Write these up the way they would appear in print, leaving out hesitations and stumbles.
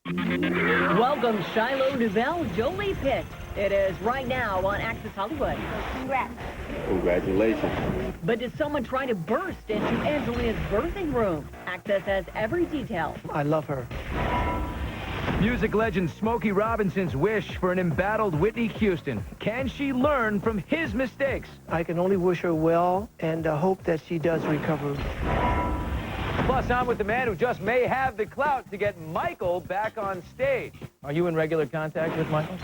Welcome, Shiloh Novell, Jolie Pitt. It is right now on Access Hollywood. Congrats. Congratulations. But did someone try to burst into Angelina's birthing room? Access has every detail. I love her. Music legend Smokey Robinson's wish for an embattled Whitney Houston. Can she learn from his mistakes? I can only wish her well and hope that she does recover. Plus, I'm with the man who just may have the clout to get Michael back on stage. Are you in regular contact with Michael?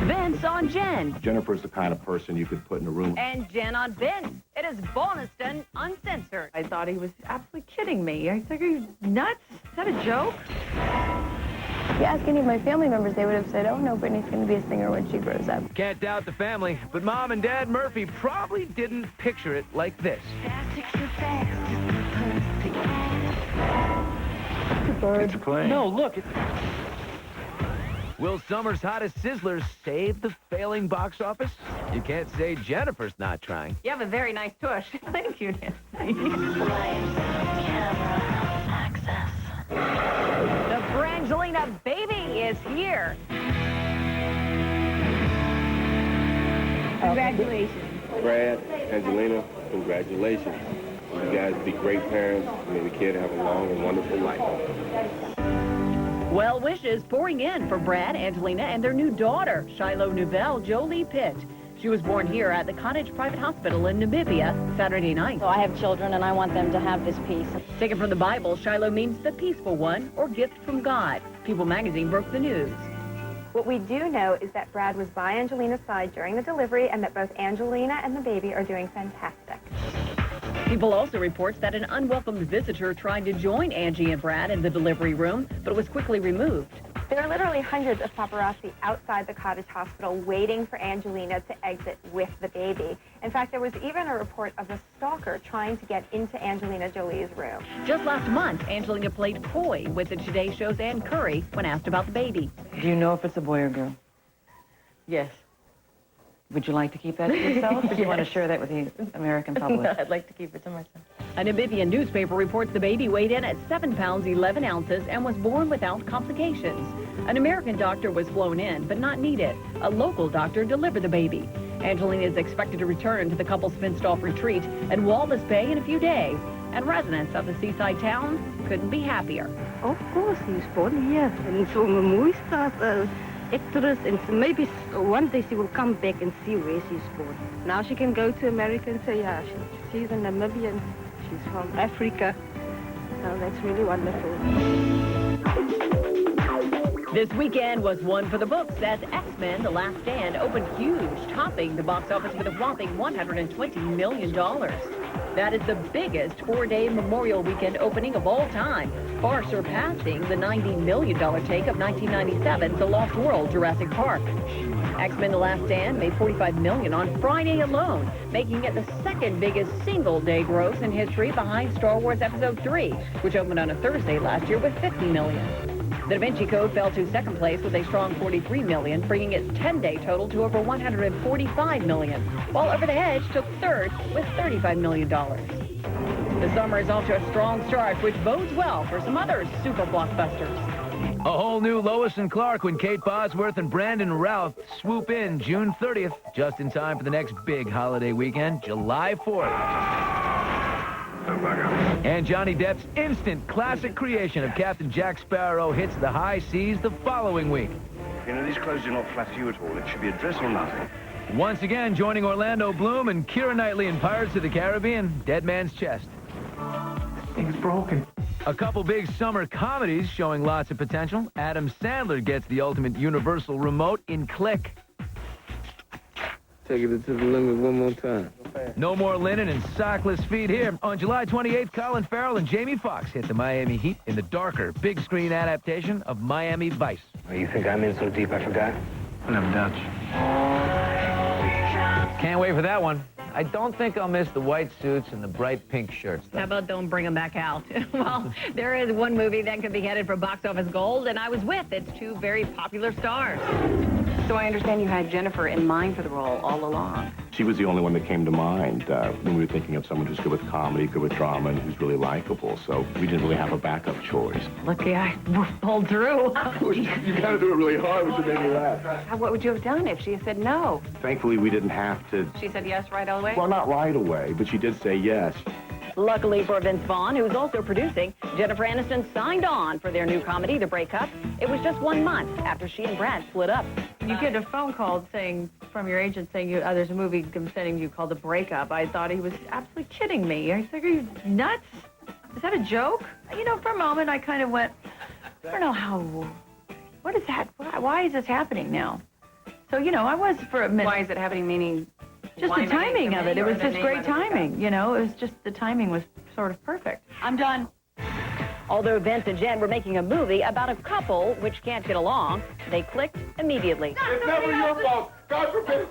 Vince on Jen. Jennifer's the kind of person you could put in a room. And Jen on Vince. It is Boniston Uncensored. I thought he was absolutely kidding me. I think he's nuts. Is that a joke? If you ask any of my family members, they would have said, oh, no, Britney's going to be a singer when she grows up. Can't doubt the family, but Mom and Dad Murphy probably didn't picture it like this. It's a plane. No, look. Will Summer's hottest sizzlers save the failing box office? You can't say Jennifer's not trying. You have a very nice tush. Thank you, Nancy. The Brangelina baby is here. Congratulations. Brad, Angelina, congratulations. You guys be great parents. May the kid have a long and wonderful life. Well wishes pouring in for Brad, Angelina, and their new daughter, Shiloh Novell, Jolie Pitt. She was born here at the Cottage Private Hospital in Namibia Saturday night. So I have children, and I want them to have this peace. Taken from the Bible, Shiloh means the peaceful one or gift from God. People magazine broke the news. What we do know is that Brad was by Angelina's side during the delivery and that both Angelina and the baby are doing fantastic. People also reports that an unwelcomed visitor tried to join Angie and Brad in the delivery room, but was quickly removed. There are literally hundreds of paparazzi outside the Cottage Hospital waiting for Angelina to exit with the baby. In fact, there was even a report of a stalker trying to get into Angelina Jolie's room. Just last month, Angelina played coy with the Today Show's Ann Curry when asked about the baby. Do you know if it's a boy or girl? Yes. Would you like to keep that to yourself, or do you want to share that with the American public? I'd like to keep it to myself. A Namibian newspaper reports the baby weighed in at 7 pounds 11 ounces and was born without complications. An American doctor was flown in, but not needed. A local doctor delivered the baby. Angelina is expected to return to the couple's fenced-off retreat in Walvis Bay in a few days, and residents of the seaside town couldn't be happier. Of course, he's born here, and so movie star, actress, and so maybe one day she will come back and see where she's born. Now she can go to America and say, yeah, she's a Namibian, she's from Africa. So that's really wonderful. This weekend was one for the books as X-Men: The Last Stand opened huge, topping the box office with a whopping $120 million. That is the biggest four-day Memorial Weekend opening of all time, far surpassing the $90 million take of 1997's The Lost World: Jurassic Park. X-Men: The Last Stand made $45 million on Friday alone, making it the second biggest single-day gross in history behind Star Wars Episode 3, which opened on a Thursday last year with $50 million. The Da Vinci Code fell to second place with a strong $43 million, bringing its 10-day total to over $145 million, while Over the Hedge took third with $35 million. The summer is off to a strong start, which bodes well for some other super blockbusters. A whole new Lois and Clark when Kate Bosworth and Brandon Routh swoop in June 30th, just in time for the next big holiday weekend, July 4th. And Johnny Depp's instant classic creation of Captain Jack Sparrow hits the high seas the following week. You know, these clothes do not flatter you at all. It should be a dress or nothing. Once again, joining Orlando Bloom and Keira Knightley in Pirates of the Caribbean, Dead Man's Chest. Thing's broken. A couple big summer comedies showing lots of potential. Adam Sandler gets the ultimate universal remote in Click. Take it to the limit one more time. No more linen and sockless feet here. On July 28th, Colin Farrell and Jamie Foxx hit the Miami Heat in the darker, big-screen adaptation of Miami Vice. Oh, you think I'm in so deep I forgot? I'm Dutch. Can't wait for that one. I don't think I'll miss the white suits and the bright pink shirts, though. How about don't bring them back out? Well, there is one movie that could be headed for box office gold, and I was with its two very popular stars. So I understand you had Jennifer in mind for the role all along. She was the only one that came to mind when we were thinking of someone who's good with comedy, good with drama, and who's really likable. So we didn't really have a backup choice. Lucky I pulled through. You got to do it really hard, which made me laugh. What would you have done if she had said no? Thankfully, we didn't have to. She said yes right away? Well, not right away, but she did say yes. Luckily for Vince Vaughn, who's also producing, Jennifer Aniston signed on for their new comedy, The Breakup. It was just 1 month after she and Brad split up. You get a phone call saying from your agent saying there's a movie I'm sending you called The Breakup. I thought he was absolutely kidding me. I said, are you nuts? Is that a joke? You know, for a moment I kind of went, I don't know how, what is that? Why is this happening now? So, you know, I was for a minute. Why is it happening, meaning? Just the timing of it. It was just great timing, you know. It was just the timing was sort of perfect. I'm done. Although Vince and Jen were making a movie about a couple which can't get along, they clicked immediately. It's never your fault. God forbid.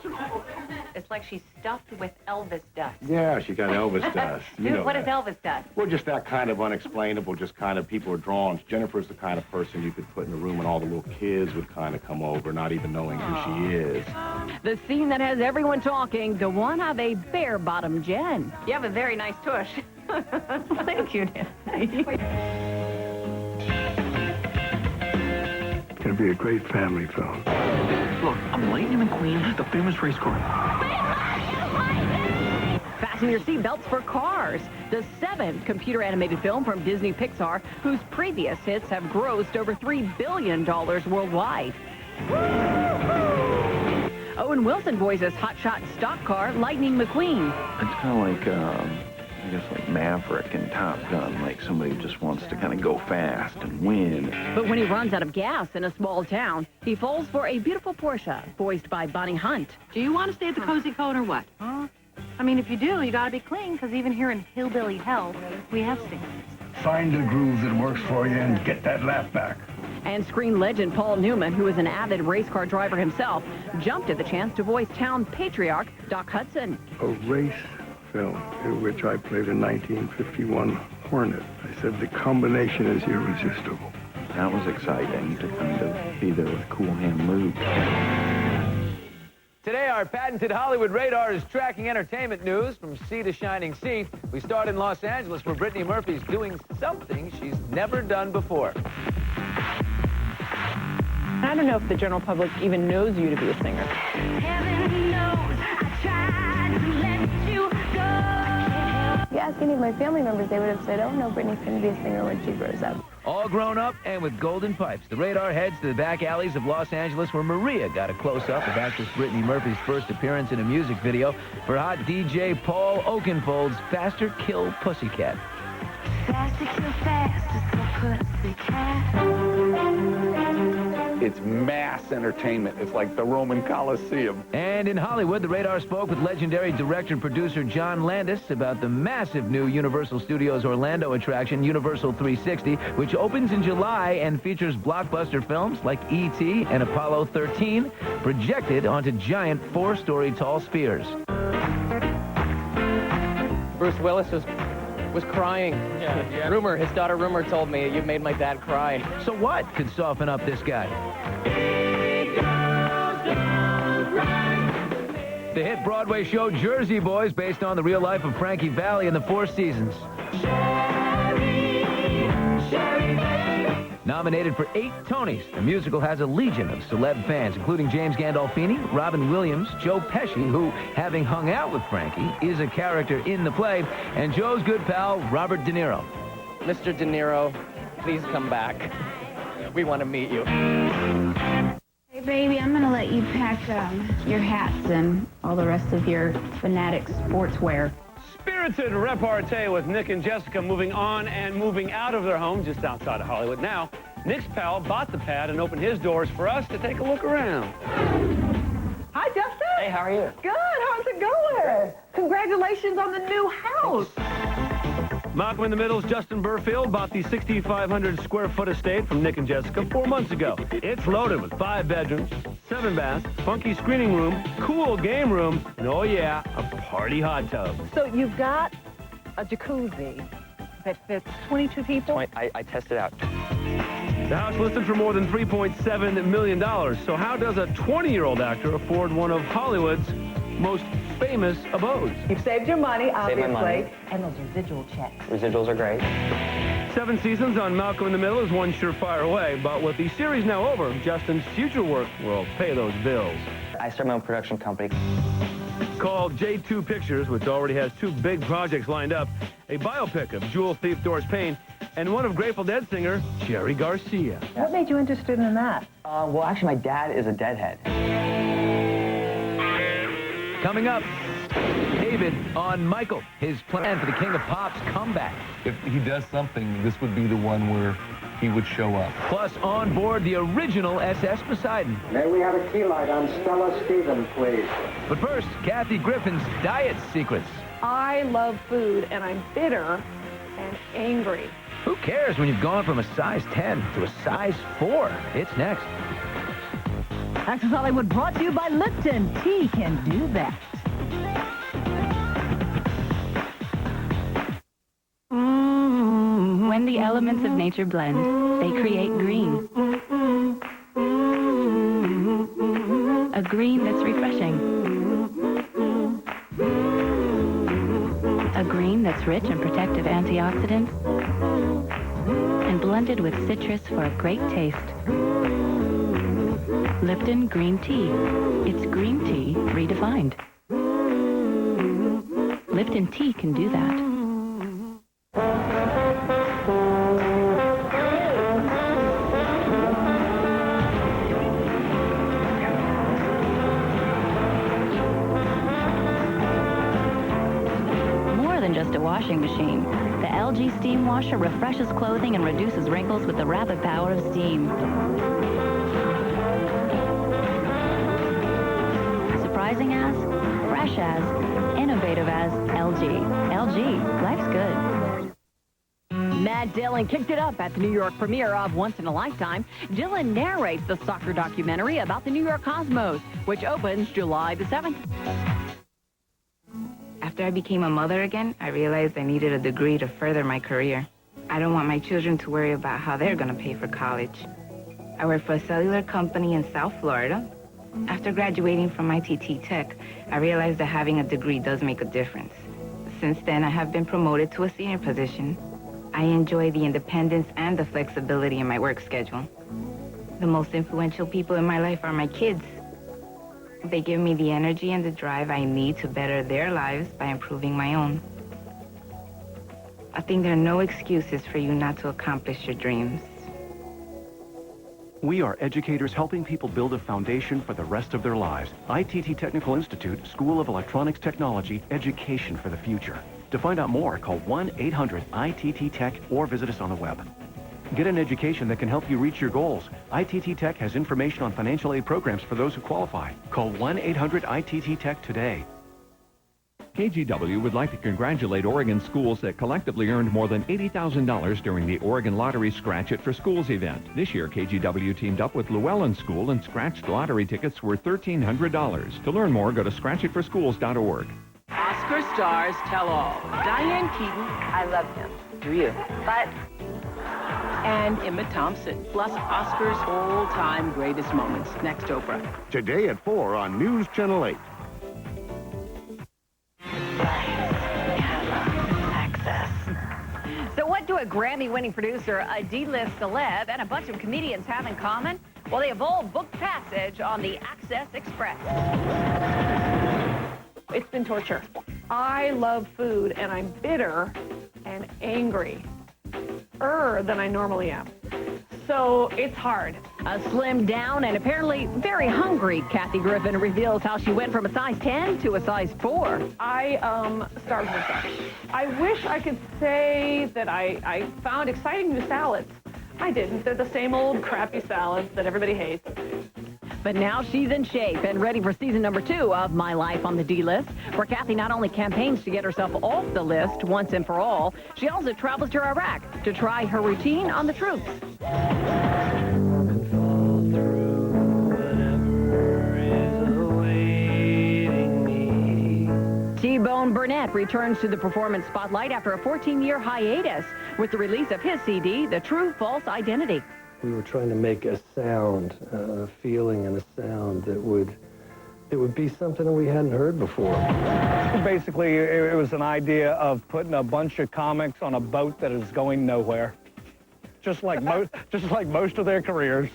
It's like she's stuffed with Elvis dust. Yeah, she got Elvis dust. You know What is that. Elvis dust? Well, just that kind of unexplainable, just kind of people are drawn. Jennifer's the kind of person you could put in a room and all the little kids would kind of come over, not even knowing who she is. The scene that has everyone talking, the one of a bare-bottom Jen. You have a very nice tush. Thank you, Nancy. It's going to be a great family film. Look, I'm Lightning McQueen, the famous race car. Fasten your seatbelts for Cars, the 7th computer-animated film from Disney Pixar, whose previous hits have grossed over $3 billion worldwide. Owen Wilson voices hotshot stock car Lightning McQueen. It's kind of like, I guess like Maverick and Top Gun, like somebody who just wants to kind of go fast and win. But when he runs out of gas in a small town, he falls for a beautiful Porsche, voiced by Bonnie Hunt. Do you want to stay at the Cozy Cone or what? Huh? I mean, if you do, you got to be clean, because even here in Hillbilly Hell, we have standards. Find a groove that works for you and get that laugh back. And screen legend Paul Newman, who is an avid race car driver himself, jumped at the chance to voice town patriarch Doc Hudson. A race film in which I played a 1951 Hornet. I said the combination is irresistible. That was exciting to kind of be there with Cool Hand Luke. Today, our patented Hollywood radar is tracking entertainment news from sea to shining sea. We start in Los Angeles, where Brittany Murphy's doing something she's never done before. I don't know if the general public even knows you to be a singer. Heaven knows I tried to let you go. If you ask any of my family members, they would have said, oh, no, Brittany's going to be a singer when she grows up. All grown up and with golden pipes, the radar heads to the back alleys of Los Angeles, where Maria got a close-up of actress Brittany Murphy's first appearance in a music video for hot DJ Paul Oakenfold's Faster Kill Pussycat. Faster, kill faster, pussycat. It's mass entertainment. It's like the Roman Colosseum. And in Hollywood, the radar spoke with legendary director and producer John Landis about the massive new Universal Studios Orlando attraction, Universal 360, which opens in July and features blockbuster films like E.T. and Apollo 13, projected onto giant 4-story tall spheres. Bruce Willis was crying. Yeah. Rumor, his daughter Rumor told me, you made my dad cry. So what could soften up this guy? The hit Broadway show Jersey Boys, based on the real life of Frankie Valli and the Four Seasons. Nominated for 8 Tonys, the musical has a legion of celeb fans, including James Gandolfini, Robin Williams, Joe Pesci, who, having hung out with Frankie, is a character in the play, and Joe's good pal, Robert De Niro. Mr. De Niro, please come back. We want to meet you. Hey, baby, I'm going to let you pack your hats and all the rest of your fanatic sportswear. Spirited repartee with Nick and Jessica moving on and moving out of their home just outside of Hollywood. Now, Nick's pal bought the pad and opened his doors for us to take a look around. Hi, Justin. Hey, how are you? Good. How's it going? Congratulations on the new house. Malcolm in the Middle's Justin Burfield bought the 6,500 square foot estate from Nick and Jessica 4 months ago. It's loaded with 5 bedrooms, 7 baths, funky screening room, cool game room, and oh yeah, a party hot tub. So you've got a jacuzzi that fits 22 people? I tested out. The house listed for more than $3.7 million. So how does a 20-year-old actor afford one of Hollywood's most famous abodes? You've saved your money, obviously. Saved my money. And those residual checks. Residuals are great. 7 seasons on Malcolm in the Middle is one surefire away, but with the series now over, Justin's future work will pay those bills. I started my own production company. Called J2 Pictures, which already has 2 big projects lined up, a biopic of jewel thief Doris Payne, and one of Grateful Dead singer Jerry Garcia. What made you interested in that? Well, actually, my dad is a Deadhead. Coming up, David on Michael, his plan for the King of Pop's comeback. If he does something, this would be the one where he would show up. Plus, on board the original SS Poseidon. May we have a key light on Stella Stevens, please? But first, Kathy Griffin's diet secrets. I love food, and I'm bitter and angry. Who cares when you've gone from a size 10 to a size 4? It's next. Access Hollywood brought to you by Lipton. Tea can do that. When the elements of nature blend, they create green. A green that's refreshing. A green that's rich in protective antioxidants and blended with citrus for a great taste. Lipton Green Tea. It's green tea redefined. Lipton Tea can do that. Just a washing machine. The LG Steam Washer refreshes clothing and reduces wrinkles with the rapid power of steam. Surprising as, fresh as, innovative as LG. LG, life's good. Matt Dillon kicked it up at the New York premiere of Once in a Lifetime. Dillon narrates the soccer documentary about the New York Cosmos, which opens July the 7th. After I became a mother again, I realized I needed a degree to further my career. I don't want my children to worry about how they're going to pay for college. I work for a cellular company in South Florida. After graduating from ITT Tech, I realized that having a degree does make a difference. Since then, I have been promoted to a senior position. I enjoy the independence and the flexibility in my work schedule. The most influential people in my life are my kids. They give me the energy and the drive I need to better their lives by improving my own. I think there are no excuses for you not to accomplish your dreams. We are educators helping people build a foundation for the rest of their lives. ITT Technical Institute, School of Electronics Technology, education for the future. To find out more, call 1-800-ITT-TECH or visit us on the web. Get an education that can help you reach your goals. ITT Tech has information on financial aid programs for those who qualify. Call 1-800-ITT-TECH today. KGW would like to congratulate Oregon schools that collectively earned more than $80,000 during the Oregon Lottery Scratch It for Schools event. This year, KGW teamed up with Llewellyn School and scratched lottery tickets worth $1,300. To learn more, go to scratchitforschools.org. Oscar stars tell all. Diane Keaton, I love him. Do you? But... and Emma Thompson, plus Oscar's all-time greatest moments. Next, Oprah. Today at 4 on News Channel 8. So what do a Grammy-winning producer, a D-list celeb, and a bunch of comedians have in common? Well, they have all booked passage on the Access Express. It's been torture. I love food, and I'm bitter and angry. Than I normally am. So it's hard. A slimmed down and apparently very hungry Kathy Griffin reveals how she went from a size 10 to a size 4. I starved myself. I wish I could say that I found exciting new salads. I didn't. They're the same old crappy salads that everybody hates. But now she's in shape and ready for season number 2 of My Life on the D-List, where Kathy not only campaigns to get herself off the list once and for all, she also travels to Iraq to try her routine on the troops. T-Bone Burnett returns to the performance spotlight after a 14-year hiatus with the release of his CD, The True False Identity. We were trying to make a sound, a feeling and a sound that would be something that we hadn't heard before. Basically, it was an idea of putting a bunch of comics on a boat that is going nowhere, just like most of their careers.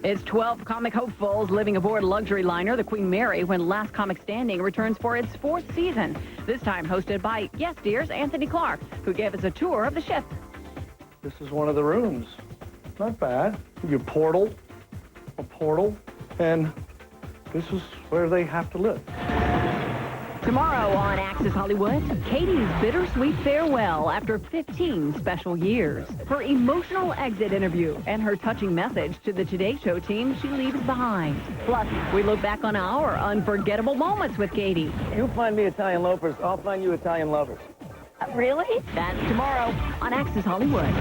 It's 12 comic hopefuls living aboard luxury liner, the Queen Mary, when Last Comic Standing returns for its 4th season. This time hosted by Yes Dear's Anthony Clark, who gave us a tour of the ship. This is one of the rooms. Not bad. A portal, and this is where they have to live. Tomorrow on Access Hollywood, Katie's bittersweet farewell after 15 special years. Her emotional exit interview and her touching message to the Today Show team she leaves behind. Plus, we look back on our unforgettable moments with Katie. You find me Italian loafers, I'll find you Italian lovers. Really? That's tomorrow on Access Hollywood.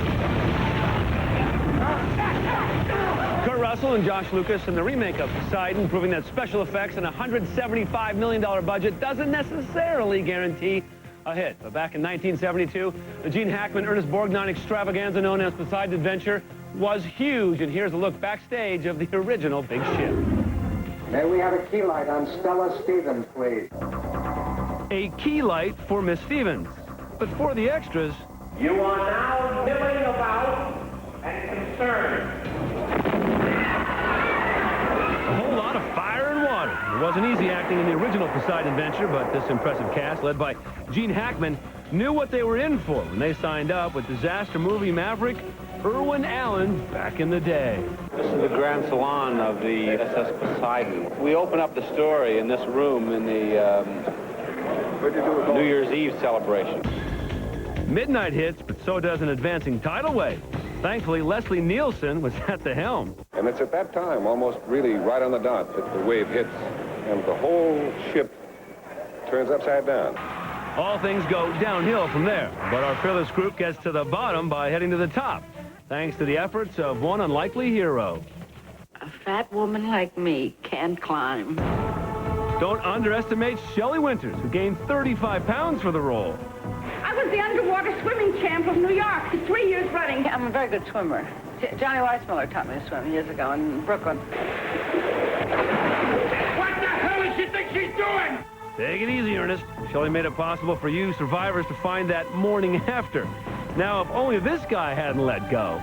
Kurt Russell and Josh Lucas in the remake of Poseidon, proving that special effects and a $175 million budget doesn't necessarily guarantee a hit. But back in 1972, the Gene Hackman, Ernest Borgnine extravaganza known as Poseidon Adventure was huge. And here's a look backstage of the original Big Ship. May we have a key light on Stella Stevens, please? A key light for Miss Stevens. But for the extras... You are now milling about and concerned. A whole lot of fire and water. It wasn't easy acting in the original Poseidon Adventure, but this impressive cast, led by Gene Hackman, knew what they were in for when they signed up with disaster movie maverick Irwin Allen back in the day. This is the Grand Salon of the SS Poseidon. We open up the story in this room in the New Year's Eve celebration. Midnight hits, but so does an advancing tidal wave. Thankfully, Leslie Nielsen was at the helm. And it's at that time, almost really right on the dot, that the wave hits, and the whole ship turns upside down. All things go downhill from there, but our fearless group gets to the bottom by heading to the top, thanks to the efforts of one unlikely hero. A fat woman like me can't climb. Don't underestimate Shelley Winters, who gained 35 pounds for the role. I was the underwater swimming champ of New York 3 years running. I'm a very good swimmer. Johnny Weissmuller taught me to swim years ago in Brooklyn. What the hell does she think she's doing? Take it easy, Ernest. Shelley made it possible for you survivors to find that morning after. Now, if only this guy hadn't let go.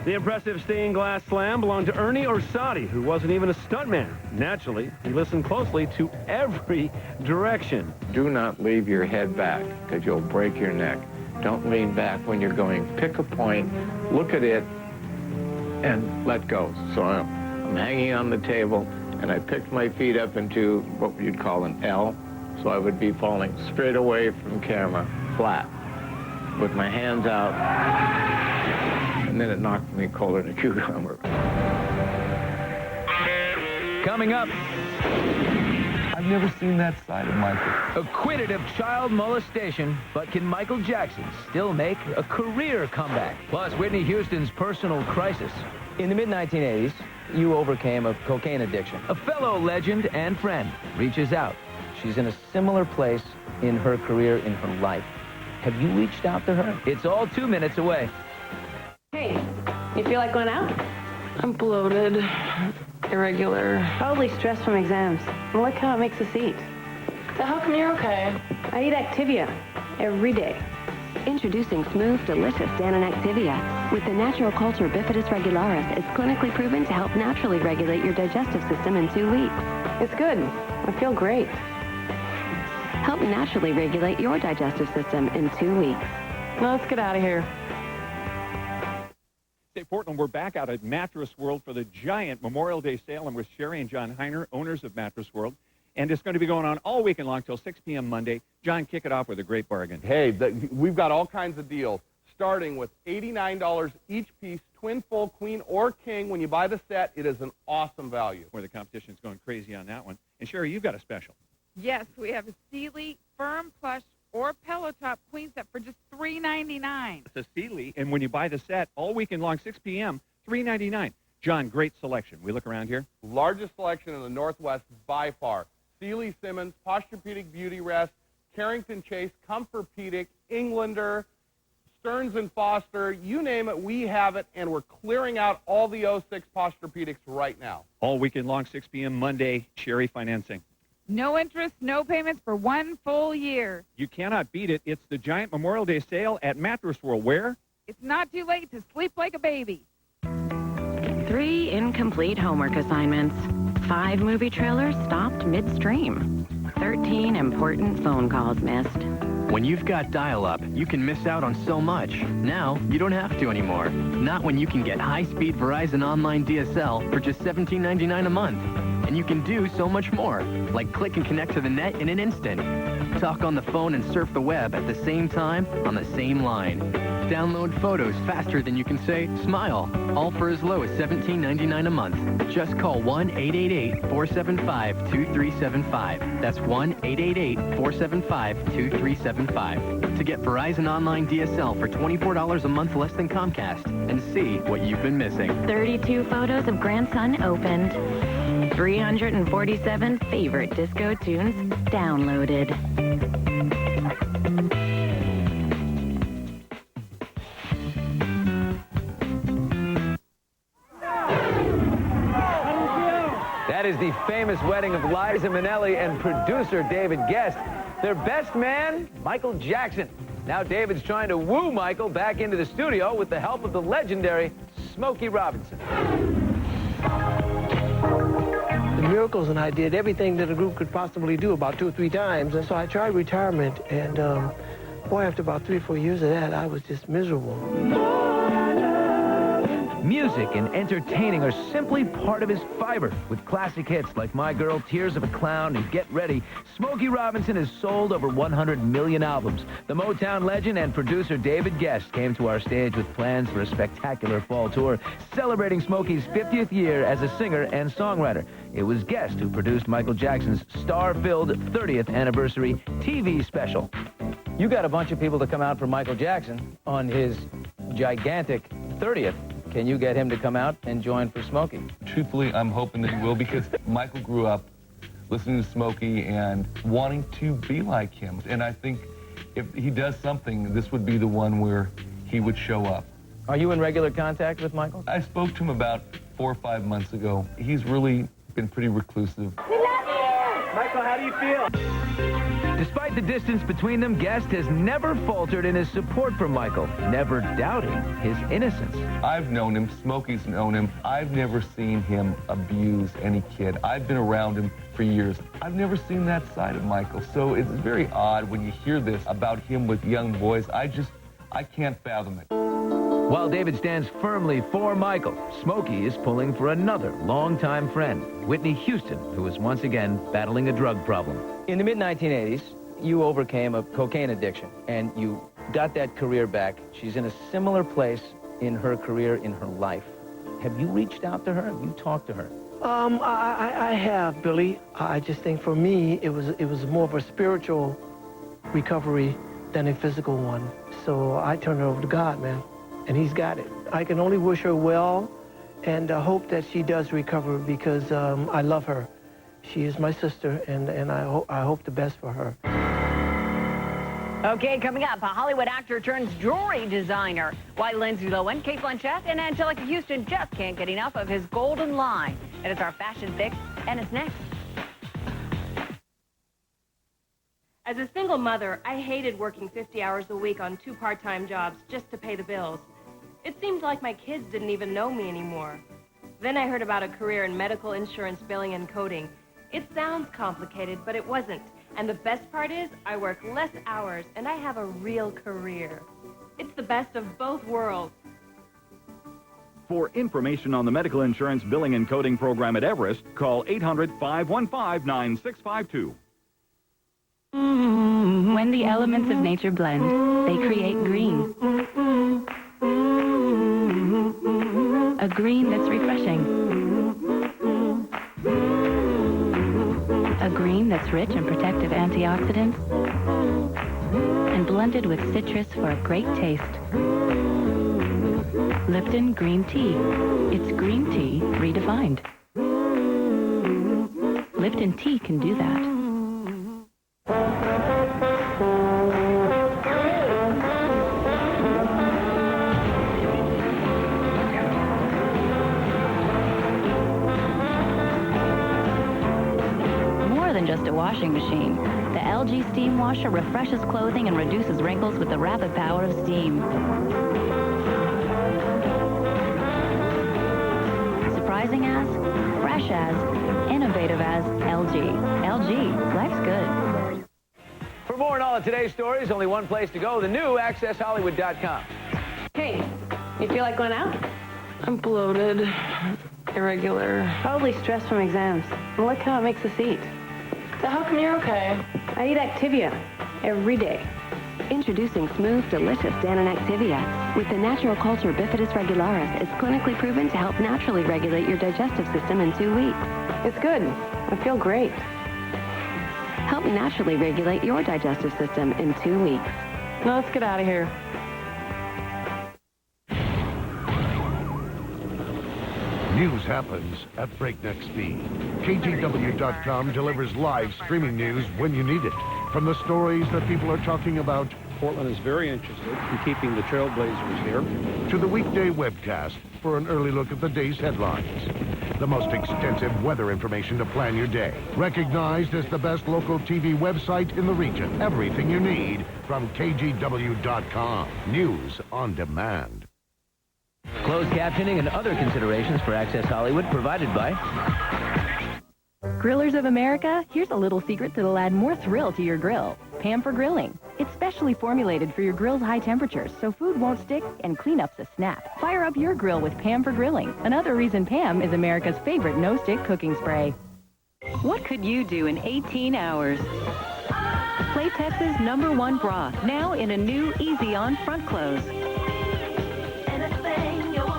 The impressive stained glass slam belonged to Ernie Orsatti, who wasn't even a stuntman. Naturally, he listened closely to every direction. Do not leave your head back, because you'll break your neck. Don't lean back when you're going. Pick a point, look at it, and let go. So I'm hanging on the table, and I picked my feet up into what you'd call an L, so I would be falling straight away from camera, flat, with my hands out. And then it knocked me colder than a cucumber. Coming up, I've never seen that side of Michael. Acquitted of child molestation, but can Michael Jackson still make a career comeback? Plus, Whitney Houston's personal crisis. In the mid-1980s, you overcame a cocaine addiction. A fellow legend and friend reaches out. She's in a similar place in her career, in her life. Have you reached out to her? It's all 2 minutes away. Hey, you feel like going out? I'm bloated, irregular. Probably stressed from exams. And look how it makes us eat. So how come you're okay? I eat Activia every day. Introducing smooth, delicious Dannon Activia. With the natural culture Bifidus regularis, it's clinically proven to help naturally regulate your digestive system in 2 weeks. It's good. I feel great. Help naturally regulate your digestive system in 2 weeks. Well, let's get out of here. Hey, Portland, we're back out at Mattress World for the giant Memorial Day sale. I'm with Sherry and John Heiner, owners of Mattress World. And it's going to be going on all weekend long till 6 p.m. Monday. John, kick it off with a great bargain. Hey, we've got all kinds of deals, starting with $89 each piece, twin, full, queen, or king. When you buy the set, it is an awesome value. Where the competition's going crazy on that one. And Sherry, you've got a special. Yes, we have a Sealy Firm Plush or Pillow Top Queen set for just $3.99. It's a Sealy, and when you buy the set, all weekend long, 6 p.m., $3.99. John, great selection. We look around here. Largest selection in the Northwest by far. Sealy Simmons, Posturepedic Beauty Rest, Carrington Chase, Comfortpedic, Englander, Stearns and Foster, you name it, we have it, and we're clearing out all the 06 Posturepedics right now. All weekend long, 6 p.m. Monday, Sherry Financing. No interest, no payments for 1 full year. You cannot beat it. It's the giant Memorial Day sale at Mattress World. Where? It's not too late to sleep like a baby. 3 incomplete homework assignments. 5 movie trailers stopped midstream. 13 important phone calls missed. When you've got dial-up, you can miss out on so much. Now, you don't have to anymore. Not when you can get high-speed Verizon Online DSL for just $17.99 a month. And you can do so much more, like click and connect to the net in an instant. Talk on the phone and surf the web at the same time on the same line. Download photos faster than you can say smile, all for as low as $17.99 a month. Just call 1-888-475-2375. That's 1-888-475-2375 to get Verizon Online DSL for $24 a month less than Comcast and see what you've been missing. 32 photos of grandson opened. 347 favorite disco tunes downloaded. That is the famous wedding of Liza Minnelli and producer David Guest. Their best man, Michael Jackson. Now David's trying to woo Michael back into the studio with the help of the legendary Smokey Robinson. The Miracles and I did everything that a group could possibly do about 2 or 3 times. And so I tried retirement, and boy, after about 3 or 4 years of that, I was just miserable. Music and entertaining are simply part of his fiber. With classic hits like My Girl, Tears of a Clown, and Get Ready, Smokey Robinson has sold over 100 million albums. The Motown legend and producer David Guest came to our stage with plans for a spectacular fall tour, celebrating Smokey's 50th year as a singer and songwriter. It was Guest who produced Michael Jackson's star-filled 30th anniversary TV special. You got a bunch of people to come out for Michael Jackson on his gigantic 30th. Can you get him to come out and join for Smokey? Truthfully, I'm hoping that he will, because Michael grew up listening to Smokey and wanting to be like him. And I think if he does something, this would be the one where he would show up. Are you in regular contact with Michael? I spoke to him about 4 or 5 months ago. He's really been pretty reclusive. We love you! Michael, how do you feel? Despite the distance between them, Guest has never faltered in his support for Michael, never doubting his innocence. I've known him, Smokey's known him. I've never seen him abuse any kid. I've been around him for years. I've never seen that side of Michael, so it's very odd when you hear this about him with young boys. I can't fathom it. While David stands firmly for Michael, Smokey is pulling for another longtime friend, Whitney Houston, who is once again battling a drug problem. In the mid-1980s, you overcame a cocaine addiction, and you got that career back. She's in a similar place in her career, in her life. Have you reached out to her? Have you talked to her? I have, Billy. I just think for me, it was more of a spiritual recovery than a physical one. So I turned it over to God, man. And he's got it. I can only wish her well and hope that she does recover, because I love her. She is my sister, and I hope the best for her. Okay, coming up, a Hollywood actor turns jewelry designer. Why Lindsay Lohan, Kate Blanchett, and Angelica Houston just can't get enough of his golden line. And it's our fashion fix, and it's next. As a single mother, I hated working 50 hours a week on 2 part-time jobs just to pay the bills. It seemed like my kids didn't even know me anymore. Then I heard about a career in medical insurance billing and coding. It sounds complicated, but it wasn't. And the best part is, I work less hours, and I have a real career. It's the best of both worlds. For information on the medical insurance billing and coding program at Everest, call 800-515-9652. When the elements of nature blend, they create green. A green that's refreshing. A green that's rich in protective antioxidants and blended with citrus for a great taste. Lipton Green Tea. It's green tea redefined. Lipton Tea can do that. just a washing machine. The LG Steam Washer refreshes clothing and reduces wrinkles with the rapid power of steam. Surprising as, fresh as, innovative as LG. LG, life's good. For more on all of today's stories, only one place to go, the new AccessHollywood.com. Hey, you feel like going out? I'm bloated, irregular. Probably stress from exams. And look how it makes us eat. So how come you're okay? I eat Activia every day. Introducing smooth, delicious Dannon Activia. With the natural culture Bifidus regularis, it's clinically proven to help naturally regulate your digestive system in 2 weeks. It's good. I feel great. Help naturally regulate your digestive system in 2 weeks. Now let's get out of here. News happens at breakneck speed. KGW.com delivers live streaming news when you need it. From the stories that people are talking about, Portland is very interested in keeping the Trailblazers here, to the weekday webcast for an early look at the day's headlines. The most extensive weather information to plan your day. Recognized as the best local TV website in the region. Everything you need from KGW.com. News on demand. Closed captioning and other considerations for Access Hollywood provided by... Grillers of America, here's a little secret that'll add more thrill to your grill. Pam for Grilling. It's specially formulated for your grill's high temperatures, so food won't stick and cleanup's a snap. Fire up your grill with Pam for Grilling. Another reason Pam is America's favorite no-stick cooking spray. What could you do in 18 hours? Playtex's #1 bra, now in a new easy-on front close.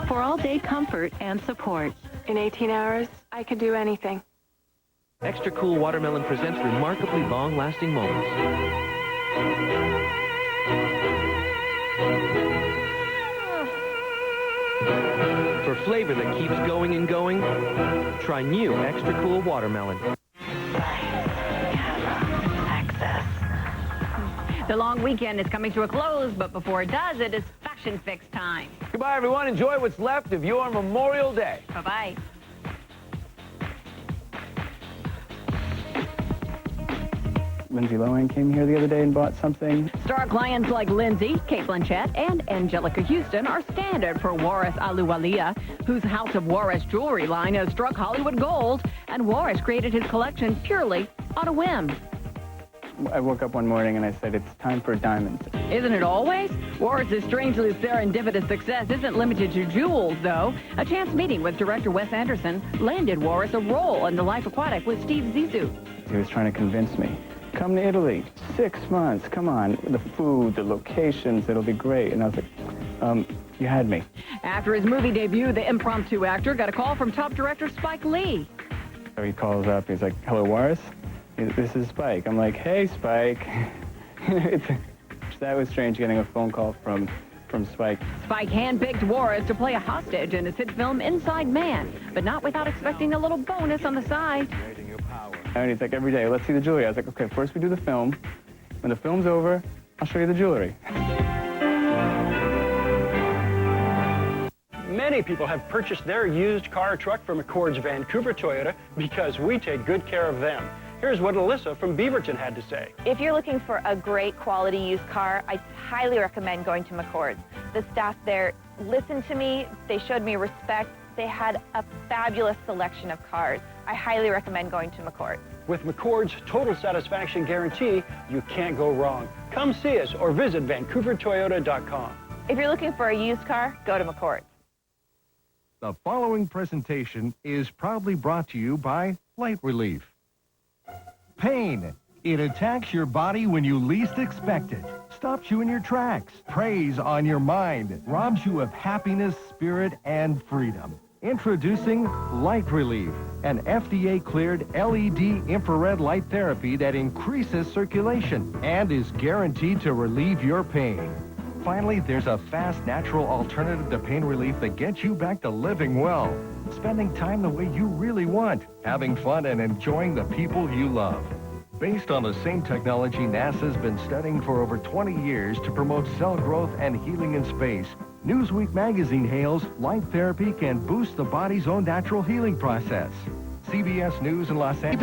For all-day comfort and support. In 18 hours, I could do anything. Extra Cool Watermelon presents remarkably long-lasting moments. For flavor that keeps going and going, try new Extra Cool Watermelon. The long weekend is coming to a close, but before it does, it is Fashion Fix time. Goodbye, everyone. Enjoy what's left of your Memorial Day. Bye-bye. Lindsay Lohan came here the other day and bought something. Star clients like Lindsay, Kate Blanchett, and Angelica Houston are standard for Waris Ahluwalia, whose House of Waris jewelry line has struck Hollywood gold, and Waris created his collection purely on a whim. I woke up one morning and I said, it's time for diamonds. Isn't it always? Waris' strangely serendipitous success isn't limited to jewels, though. A chance meeting with director Wes Anderson landed Waris a role in The Life Aquatic with Steve Zissou. He was trying to convince me. Come to Italy, 6 months, come on. The food, the locations, it'll be great. And I was like, you had me. After his movie debut, the impromptu actor got a call from top director Spike Lee. So he calls up, he's like, hello, Waris? This is Spike. I'm like, hey, Spike. That was strange getting a phone call from Spike. Spike handpicked Waris to play a hostage in his hit film Inside Man, but not without expecting a little bonus on the side. And he's like, every day, let's see the jewelry. I was like, okay, first we do the film. When the film's over, I'll show you the jewelry. Many people have purchased their used car or truck from McCord's Vancouver Toyota because we take good care of them. Here's what Alyssa from Beaverton had to say. If you're looking for a great quality used car, I highly recommend going to McCord's. The staff there listened to me, they showed me respect, they had a fabulous selection of cars. I highly recommend going to McCord's. With McCord's Total Satisfaction Guarantee, you can't go wrong. Come see us or visit VancouverToyota.com. If you're looking for a used car, go to McCord's. The following presentation is proudly brought to you by Light Relief. Pain. It attacks your body when you least expect it. Stops you in your tracks. Preys on your mind. Robs you of happiness, spirit, and freedom. Introducing Light Relief, an FDA-cleared LED infrared light therapy that increases circulation and is guaranteed to relieve your pain. Finally, there's a fast, natural alternative to pain relief that gets you back to living well. Spending time the way you really want. Having fun and enjoying the people you love. Based on the same technology NASA's been studying for over 20 years to promote cell growth and healing in space, Newsweek magazine hails light therapy can boost the body's own natural healing process. CBS News in Los Angeles.